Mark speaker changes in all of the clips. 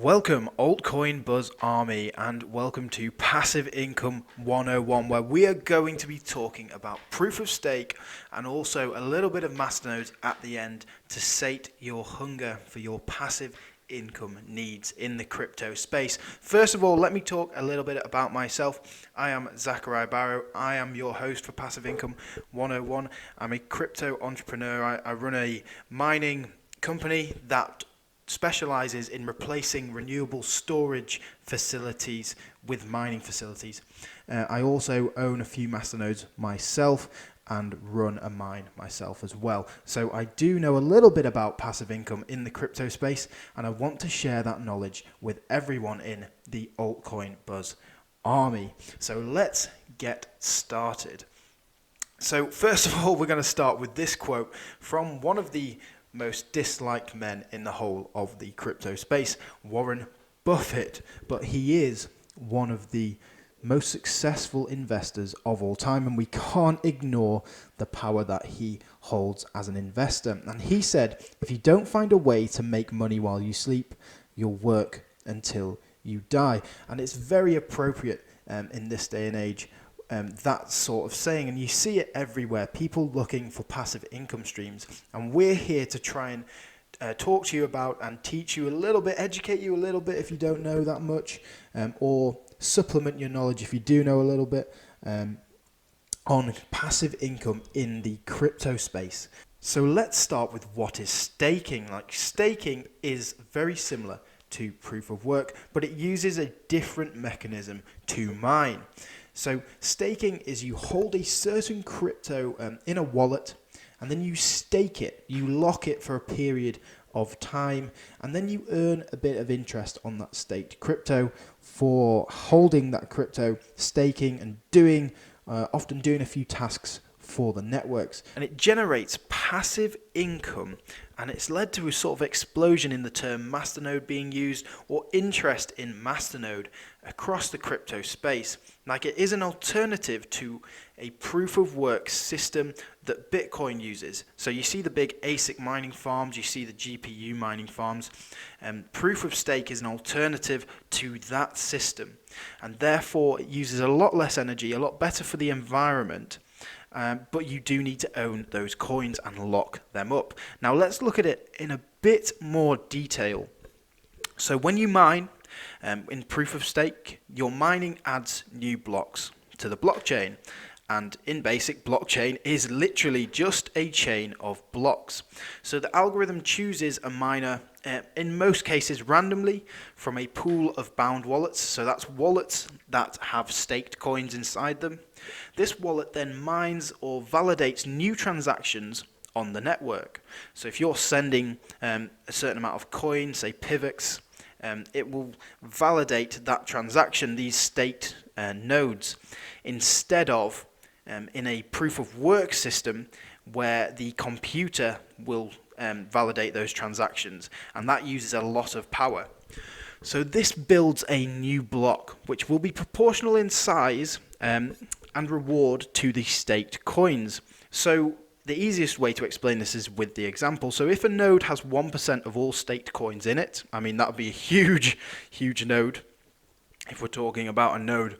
Speaker 1: Welcome Altcoin Buzz Army and welcome to Passive Income 101, where we are going to be talking about proof of stake and also a little bit of Masternodes at the end to sate your hunger for your passive income needs in the crypto space. First of all, let me talk a little bit about myself. I am Zachariah Barrow. I am your host for Passive Income 101. I'm a crypto entrepreneur. I run a mining company that specializes in replacing renewable storage facilities with mining facilities. I also own a few Masternodes myself and run a mine myself as well. So I do know a little bit about passive income in the crypto space, and I want to share that knowledge with everyone in the Altcoin Buzz Army. So let's get started. So first of all, we're going to start with this quote from one of the most disliked men in the whole of the crypto space, Warren Buffett. But he is one of the most successful investors of all time, and we can't ignore the power that he holds as an investor. And he said, if you don't find a way to make money while you sleep, you'll work until you die. And it's very appropriate in this day and age, that sort of saying, and you see it everywhere, people looking for passive income streams, and we're here to try and talk to you about and teach you a little bit, educate you a little bit if you don't know that much, or supplement your knowledge if you do know a little bit on passive income in the crypto space. So let's start with what is staking. Like, staking is very similar to proof of work, but it uses a different mechanism to mine. So staking is you hold a certain crypto in a wallet, and then you stake it, you lock it for a period of time, and then you earn a bit of interest on that staked crypto for holding that crypto, staking, and often doing a few tasks for the networks. And it generates passive income, and it's led to a sort of explosion in the term masternode being used, or interest in masternode across the crypto space. Like, it is an alternative to a proof of work system that Bitcoin uses. So you see the big ASIC mining farms, you see the GPU mining farms, and proof of stake is an alternative to that system, and therefore it uses a lot less energy, a lot better for the environment. But you do need to own those coins and lock them up. Now let's look at it in a bit more detail. So when you mine in proof of stake, your mining adds new blocks to the blockchain. And in basic, blockchain is literally just a chain of blocks. So the algorithm chooses a miner, in most cases randomly, from a pool of bound wallets. So that's wallets that have staked coins inside them. This wallet then mines or validates new transactions on the network. So if you're sending a certain amount of coin, say Pivx, it will validate that transaction, these staked nodes, instead of in a proof of work system where the computer will validate those transactions, and that uses a lot of power. So this builds a new block which will be proportional in size and reward to the staked coins. So the easiest way to explain this is with the example. So if a node has 1% of all staked coins in it, I mean, that would be a huge node if we're talking about a node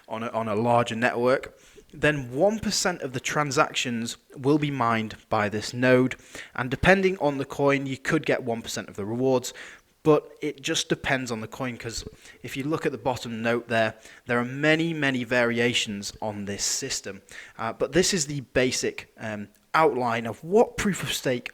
Speaker 1: on a larger network, then 1% of the transactions will be mined by this node, and depending on the coin, you could get 1% of the rewards, but it just depends on the coin, because if you look at the bottom note there are many variations on this system, but this is the basic outline of what proof of stake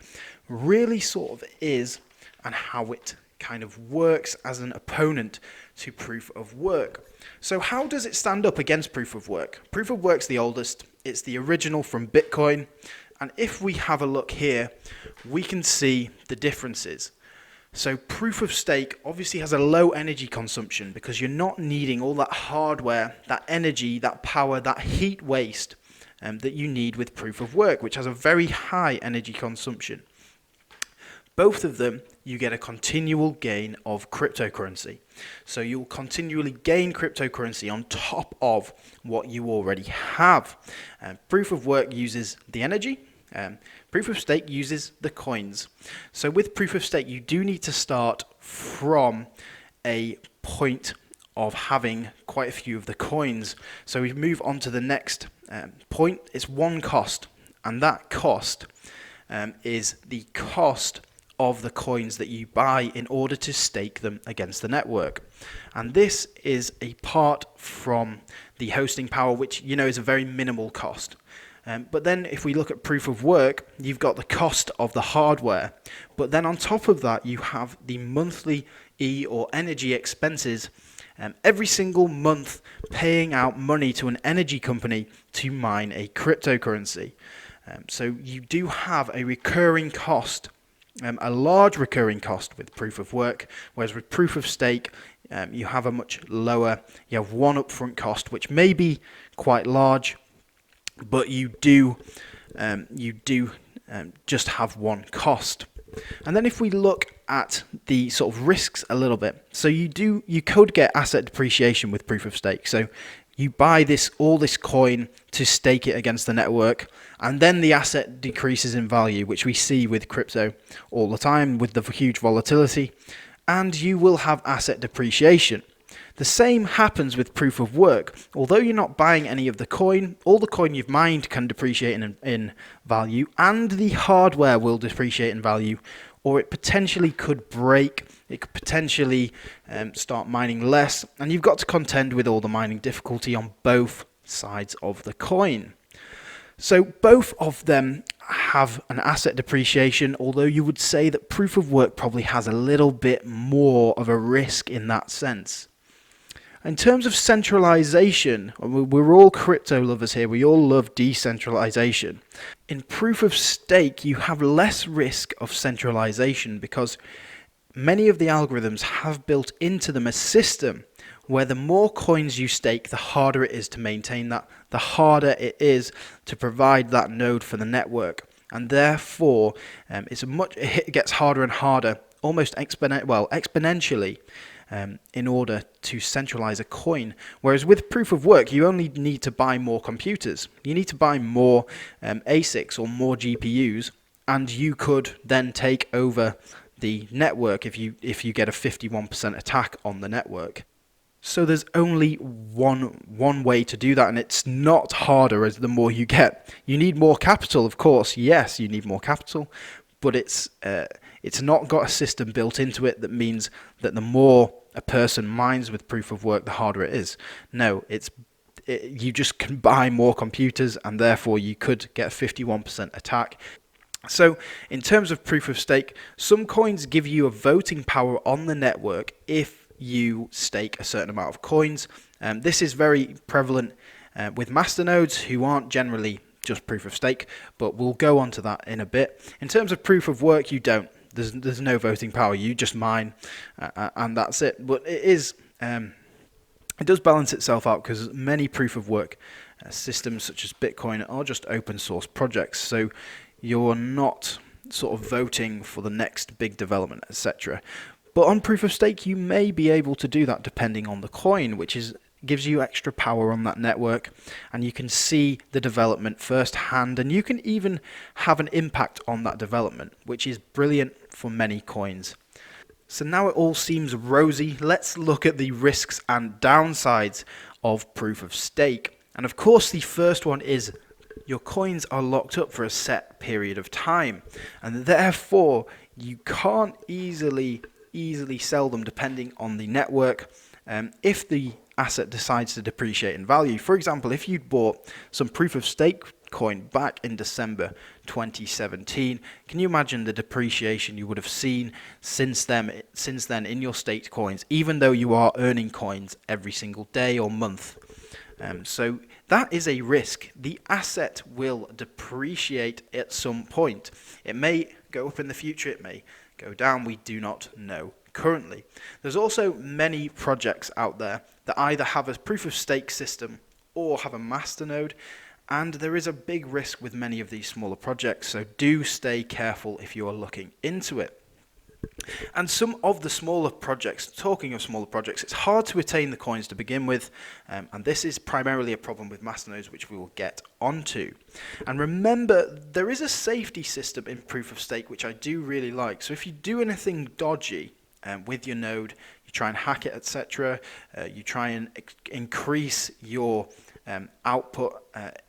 Speaker 1: really sort of is and how it kind of works as an opponent to proof of work. So how does it stand up against proof of work? Proof of work's the oldest, it's the original from Bitcoin, and if we have a look here, we can see the differences. So proof of stake obviously has a low energy consumption because you're not needing all that hardware, that energy, that power, that heat waste that you need with proof of work, which has a very high energy consumption. Both of them, you get a continual gain of cryptocurrency. So you'll continually gain cryptocurrency on top of what you already have. Proof of work uses the energy. Proof of stake uses the coins. So with proof of stake, you do need to start from a point of having quite a few of the coins. So we move on to the next point. It's one cost, and that cost is the cost of the coins that you buy in order to stake them against the network. And this is a part from the hosting power, which is a very minimal cost. But then if we look at proof of work, you've got the cost of the hardware. But then on top of that, you have the monthly or energy expenses. Every single month paying out money to an energy company to mine a cryptocurrency. So you do have a recurring cost, a large recurring cost with proof of work, whereas with proof of stake, you have a much lower, you have one upfront cost, which may be quite large, but you do just have one cost. And then if we look at the sort of risks a little bit, so you could get asset depreciation with proof of stake. So you buy all this coin to stake it against the network, and then the asset decreases in value, which we see with crypto all the time with the huge volatility, and you will have asset depreciation. The same happens with proof of work. Although you're not buying any of the coin, all the coin you've mined can depreciate in value, and the hardware will depreciate in value, or it potentially could break. It could potentially start mining less, and you've got to contend with all the mining difficulty on both sides of the coin. So both of them have an asset depreciation, although you would say that proof of work probably has a little bit more of a risk in that sense. In terms of centralization, we're all crypto lovers here. We all love decentralization. In proof of stake, you have less risk of centralization because many of the algorithms have built into them a system where the more coins you stake, the harder it is to maintain that, the harder it is to provide that node for the network. And therefore, it gets harder and harder, almost exponentially, in order to centralize a coin. Whereas with proof of work, you only need to buy more computers. You need to buy more ASICs or more GPUs, and you could then take over the network if you get a 51% attack on the network. So there's only one way to do that, and it's not harder as the more you get. You need more capital, of course. Yes, you need more capital, but it's not got a system built into it that means that the more a person mines with proof of work, the harder it is. No, you just can buy more computers, and therefore you could get a 51% attack. So in terms of proof of stake, some coins give you a voting power on the network if you stake a certain amount of coins. This is very prevalent with Masternodes, who aren't generally just proof of stake, but we'll go on to that in a bit. In terms of proof of work, you don't. There's no voting power. You just mine, and that's it. But it does balance itself out because many proof of work systems, such as Bitcoin, are just open source projects. So you're not sort of voting for the next big development, etc. But on proof of stake, you may be able to do that depending on the coin, which gives you extra power on that network, and you can see the development firsthand, and you can even have an impact on that development, which is brilliant for many coins. So now it all seems rosy. Let's look at the risks and downsides of proof of stake. And of course, the first one is your coins are locked up for a set period of time, and therefore you can't easily sell them depending on the network. If the asset decides to depreciate in value, for example, if you'd bought some proof of stake coin back in December 2017, can you imagine the depreciation you would have seen since then in your staked coins, even though you are earning coins every single day or month? So that is a risk. The asset will depreciate at some point. It may go up in the future, it may go down, we do not know currently. There's also many projects out there that either have a proof of stake system or have a masternode, and there is a big risk with many of these smaller projects, so do stay careful if you are looking into it. And some of the smaller projects, talking of smaller projects, it's hard to attain the coins to begin with, and this is primarily a problem with Masternodes, which we will get onto. And remember, there is a safety system in proof of stake, which I do really like. So if you do anything dodgy, with your node, you try and hack it, etc. You try and increase your output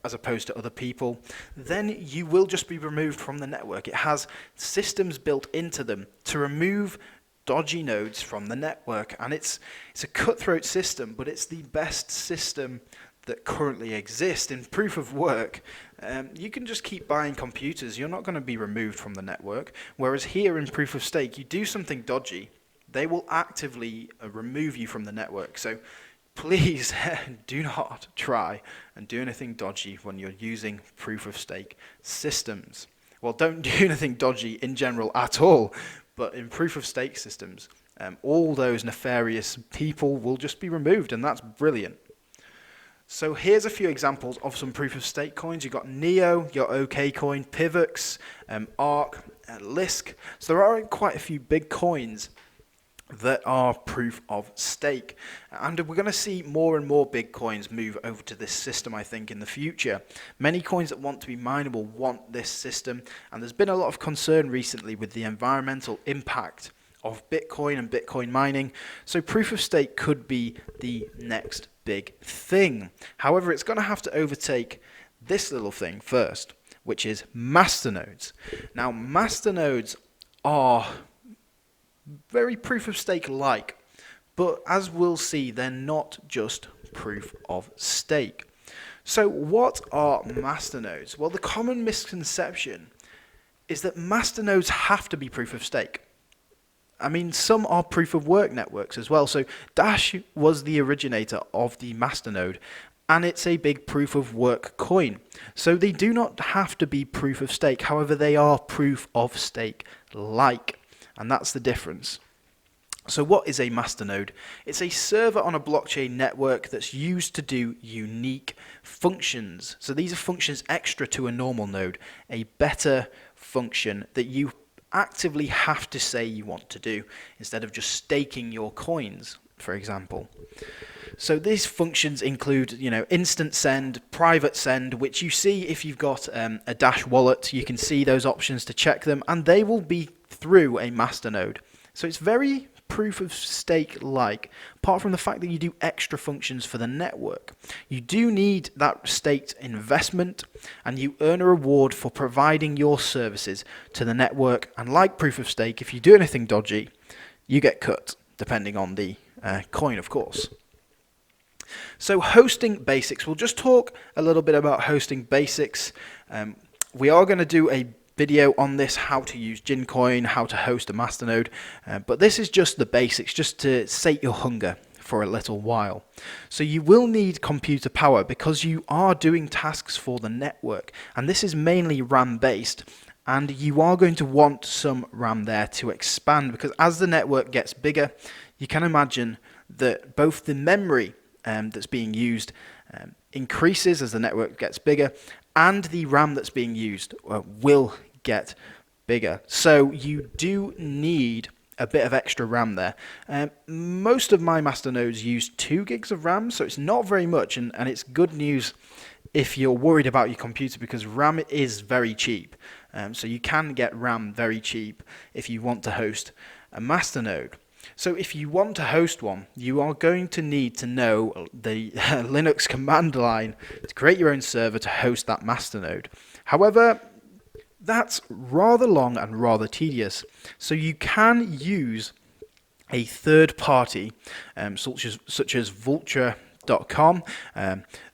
Speaker 1: as opposed to other people, then you will just be removed from the network. It has systems built into them to remove dodgy nodes from the network, and it's a cutthroat system, but it's the best system that currently exists. In proof of work, you can just keep buying computers. You're not going to be removed from the network, whereas here in proof of stake, you do something dodgy, they will actively remove you from the network. So please do not try and do anything dodgy when you're using proof of stake systems. Well, don't do anything dodgy in general at all, but in proof of stake systems, all those nefarious people will just be removed, and that's brilliant. So here's a few examples of some proof of stake coins. You've got Neo, your OK coin, Pivx, Arc, Lisk. So there are quite a few big coins that are proof of stake, and we're going to see more and more big coins move over to this system, I think, in the future. Many coins that want to be mineable want this system, and there's been a lot of concern recently with the environmental impact of Bitcoin and Bitcoin mining, so proof of stake could be the next big thing. However, it's going to have to overtake this little thing first, which is Masternodes. Now, Masternodes are very proof of stake like, but as we'll see, they're not just proof of stake. So what are masternodes? Well, the common misconception is that masternodes have to be proof of stake. I mean, some are proof of work networks as well. So Dash was the originator of the masternode, and it's a big proof of work coin. So they do not have to be proof of stake. However, they are proof of stake like. And that's the difference. So what is a masternode? It's a server on a blockchain network that's used to do unique functions. So these are functions extra to a normal node, a better function that you actively have to say you want to do instead of just staking your coins, for example. So these functions include, instant send, private send, which you see if you've got a Dash wallet. You can see those options to check them, and they will be through a masternode. So it's very proof of stake like, apart from the fact that you do extra functions for the network. You do need that staked investment, and you earn a reward for providing your services to the network. And like proof of stake, if you do anything dodgy, you get cut, depending on the coin, of course. So hosting basics. We'll just talk a little bit about hosting basics. We are going to do a video on this, how to use Gincoin, how to host a masternode, but this is just the basics, just to sate your hunger for a little while. So you will need computer power because you are doing tasks for the network, and this is mainly RAM based, and you are going to want some RAM there to expand, because as the network gets bigger, you can imagine that both the memory that's being used increases as the network gets bigger, and the RAM that's being used will get bigger. So you do need a bit of extra RAM there. Most of my masternodes use 2 gigs of RAM, so it's not very much, and it's good news if you're worried about your computer, because RAM is very cheap. So you can get RAM very cheap if you want to host a masternode. So if you want to host one, you are going to need to know the Linux command line to create your own server to host that masternode. However, that's rather long and rather tedious. So you can use a third party, such as Vultr.com.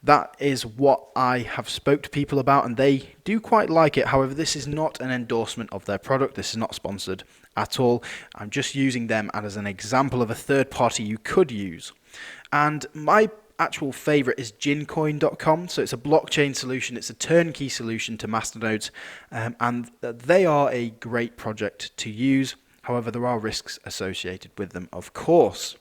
Speaker 1: That is what I have spoke to people about, and they do quite like it. However, this is not an endorsement of their product. This is not sponsored at all. I'm just using them as an example of a third party you could use. And my actual favorite is Gincoin.com. So it's a blockchain solution. It's a turnkey solution to masternodes, and they are a great project to use. However, there are risks associated with them, of course.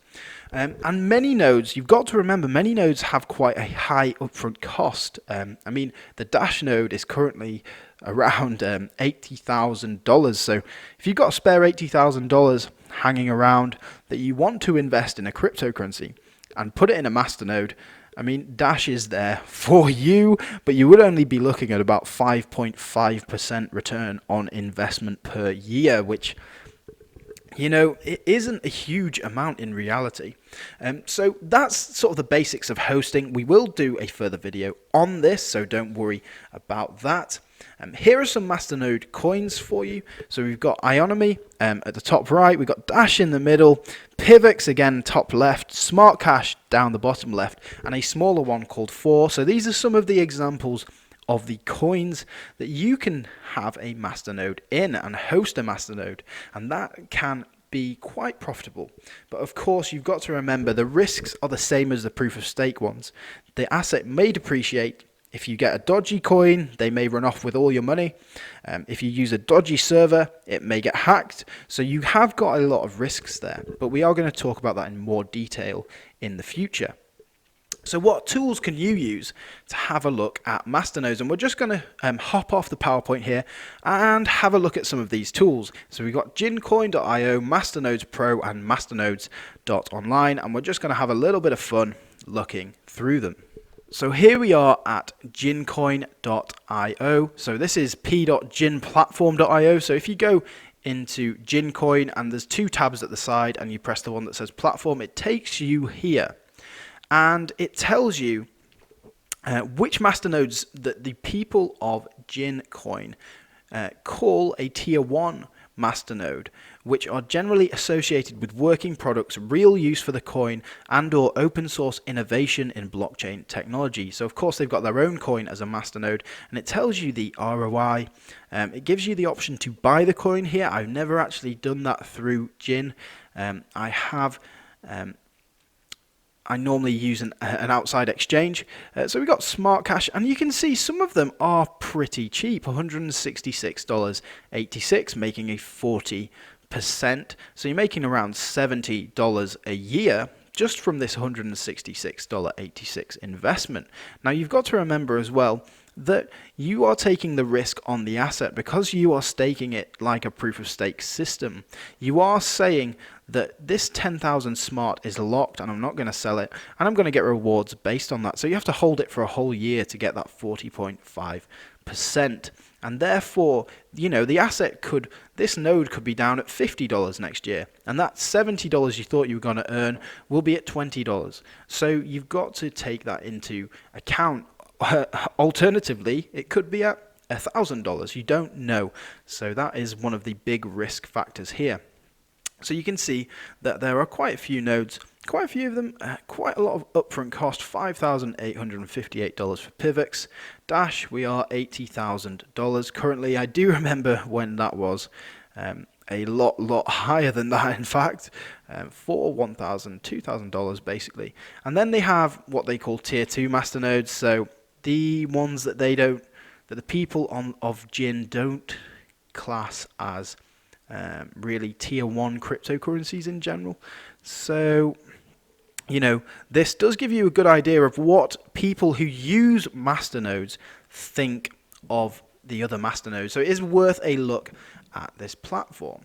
Speaker 1: And many nodes, you've got to remember, many nodes have quite a high upfront cost. I mean, the Dash node is currently around $80,000. So if you've got a spare $80,000 hanging around that you want to invest in a cryptocurrency and put it in a masternode, I mean, Dash is there for you, but you would only be looking at about 5.5% return on investment per year, which it isn't a huge amount in reality. So that's sort of the basics of hosting. We will do a further video on this, so don't worry about that. Here are some Masternode coins for you. So we've got Ionomi at the top right, we've got Dash in the middle, Pivx again top left, Smartcash down the bottom left, and a smaller one called 4. So these are some of the examples of the coins that you can have a masternode in and host a masternode, and that can be quite profitable. But of course, you've got to remember the risks are the same as the proof of stake ones. The asset may depreciate. If you get a dodgy coin, they may run off with all your money. If you use a dodgy server, it may get hacked. So you have got a lot of risks there, but we are going to talk about that in more detail in the future. So what tools can you use to have a look at Masternodes? And we're just going to hop off the PowerPoint here and have a look at some of these tools. So we've got gincoin.io, Masternodes Pro, and masternodes.online, and we're just going to have a little bit of fun looking through them. So here we are at gincoin.io. So this is p.ginplatform.io. So if you go into Gincoin and there's two tabs at the side and you press the one that says platform, it takes you here. And it tells you which masternodes that the people of Gincoin call a tier 1 masternode, which are generally associated with working products, real use for the coin, and or open source innovation in blockchain technology. So of course they've got their own coin as a masternode, and it tells you the ROI. It gives you the option to buy the coin here. I've never actually done that through Gin. I normally use an outside exchange. So we've got Smartcash, and you can see some of them are pretty cheap, $166.86, making a 40%. So you're making around $70 a year just from this $166.86 investment. Now you've got to remember as well that you are taking the risk on the asset because you are staking it like a proof of stake system. You are saying that this 10,000 smart is locked and I'm not going to sell it, and I'm going to get rewards based on that. So you have to hold it for a whole year to get that 40.5%. And therefore, the asset this node could be down at $50 next year, and that $70 you thought you were going to earn will be at $20. So you've got to take that into account. Alternatively, it could be at $1,000. You don't know. So that is one of the big risk factors here. So you can see that there are quite a few nodes, quite a few of them, quite a lot of upfront cost, $5,858 for Pivx. Dash, we are $80,000 currently. I do remember when that was a lot higher than that, in fact, for $1,000, $2,000 basically. And then they have what they call tier 2 masternodes, so the ones that the people of Gin don't class as really tier 1 cryptocurrencies in general. So this does give you a good idea of what people who use masternodes think of the other masternodes. So it is worth a look at this platform.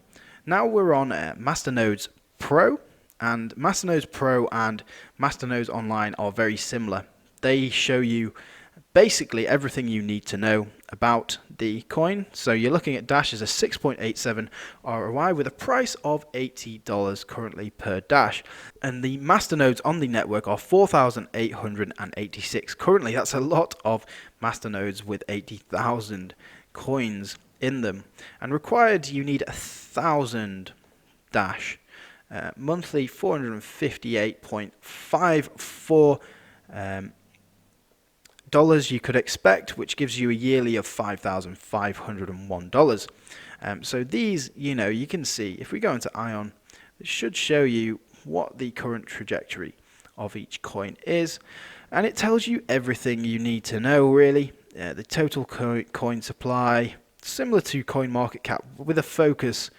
Speaker 1: Now we're on Masternodes Pro, and Masternodes Pro and Masternodes Online are very similar. They show you basically everything you need to know about the coin. So you're looking at Dash as a 6.87 ROI with a price of $80 currently per Dash. And the masternodes on the network are 4,886 currently. That's a lot of masternodes with 80,000 coins in them. And required, you need 1,000 Dash. Monthly 458.54 dollars you could expect, which gives you a yearly of $5,501. So these, you can see if we go into Ion, it should show you what the current trajectory of each coin is, and it tells you everything you need to know really. The total coin supply, similar to CoinMarketCap, with a focus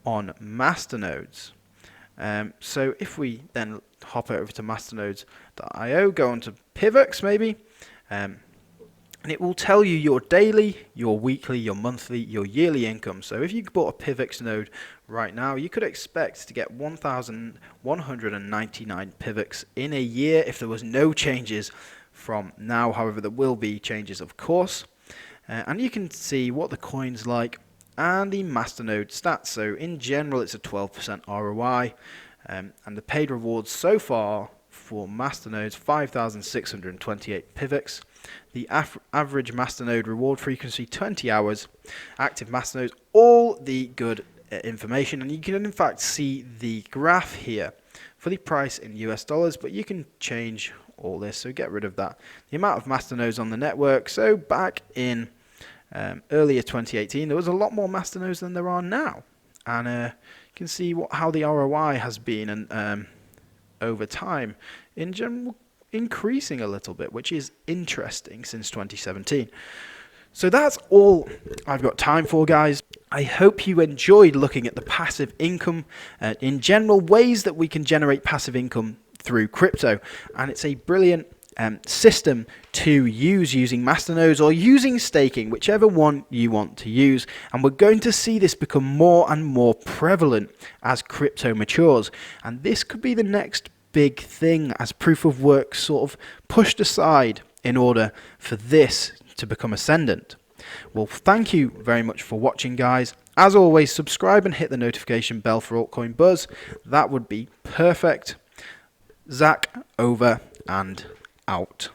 Speaker 1: on masternodes. So if we then hop over to masternodes.io, go on to Pivx maybe, and it will tell you your daily, your weekly, your monthly, your yearly income. So if you bought a Pivx node right now, you could expect to get 1,199 Pivx in a year if there was no changes from now. However, there will be changes, of course. And you can see what the coin's like and the Masternode stats. So in general, it's a 12% ROI, and the paid rewards so far for Masternodes, 5,628 Pivx. The average Masternode reward frequency, 20 hours. Active Masternodes, all the good information, and you can in fact see the graph here for the price in US dollars, but you can change all this, so get rid of that. The amount of Masternodes on the network, so back in earlier 2018, there was a lot more Masternodes than there are now, and you can see how the ROI has been, and over time, in general, increasing a little bit, which is interesting since 2017. So that's all I've got time for, guys. I hope you enjoyed looking at the passive income, in general, ways that we can generate passive income through crypto, and it's a brilliant system to use using Masternodes or using staking, whichever one you want to use. And we're going to see this become more and more prevalent as crypto matures, and this could be the next big thing as proof of work sort of pushed aside in order for this to become ascendant. Well, thank you very much for watching, guys. As always, subscribe and hit the notification bell for Altcoin Buzz. That would be perfect. Zach, over and out.